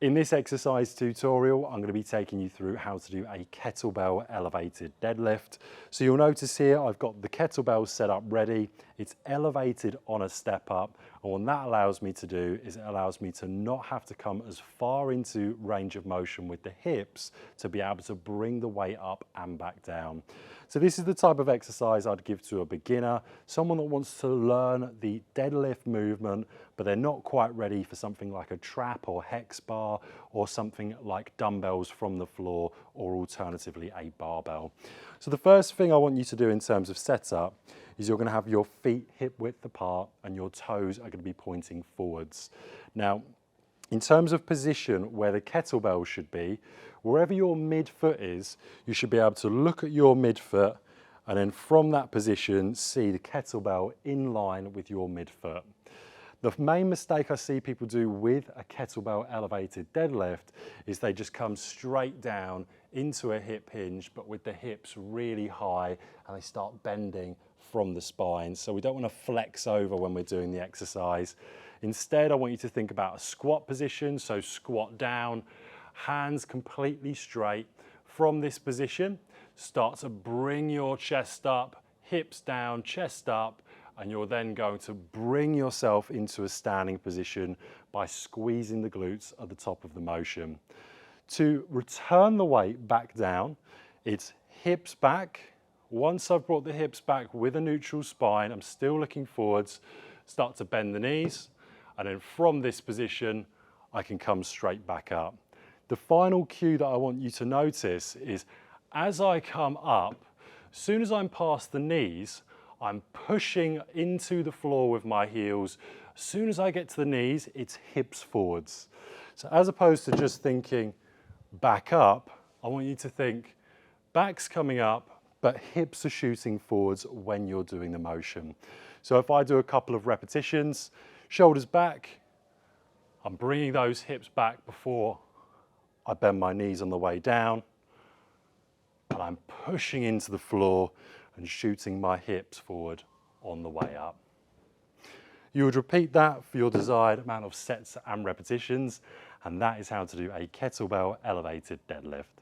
In this exercise tutorial, I'm going to be taking you through how to do a kettlebell elevated deadlift. So you'll notice here I've got the kettlebell set up ready. It's elevated on a step up, and what that allows me to do is it allows me to not have to come as far into range of motion with the hips to be able to bring the weight up and back down. So this is the type of exercise I'd give to a beginner, someone that wants to learn the deadlift movement, but they're not quite ready for something like a trap or hex bar or something like dumbbells from the floor, or alternatively a barbell. So the first thing I want you to do in terms of setup is you're going to have your feet hip width apart and your toes are going to be pointing forwards. Now, in terms of position where the kettlebell should be, wherever your midfoot is, you should be able to look at your midfoot and then from that position see the kettlebell in line with your midfoot. The main mistake I see people do with a kettlebell elevated deadlift is they just come straight down into a hip hinge, but with the hips really high, and they start bending from the spine. So we don't want to flex over when we're doing the exercise. Instead, I want you to think about a squat position. So squat down, hands completely straight. From this position, start to bring your chest up, hips down, chest up, and you're then going to bring yourself into a standing position by squeezing the glutes at the top of the motion. To return the weight back down, it's hips back. Once I've brought the hips back with a neutral spine, I'm still looking forwards, start to bend the knees, and then from this position, I can come straight back up. The final cue that I want you to notice is as I come up, as soon as I'm past the knees, I'm pushing into the floor with my heels. As soon as I get to the knees, it's hips forwards. So as opposed to just thinking back up, I want you to think back's coming up, but hips are shooting forwards when you're doing the motion. So if I do a couple of repetitions, shoulders back, I'm bringing those hips back before I bend my knees on the way down, and I'm pushing into the floor and shooting my hips forward on the way up. You would repeat that for your desired amount of sets and repetitions, and that is how to do a kettlebell elevated deadlift.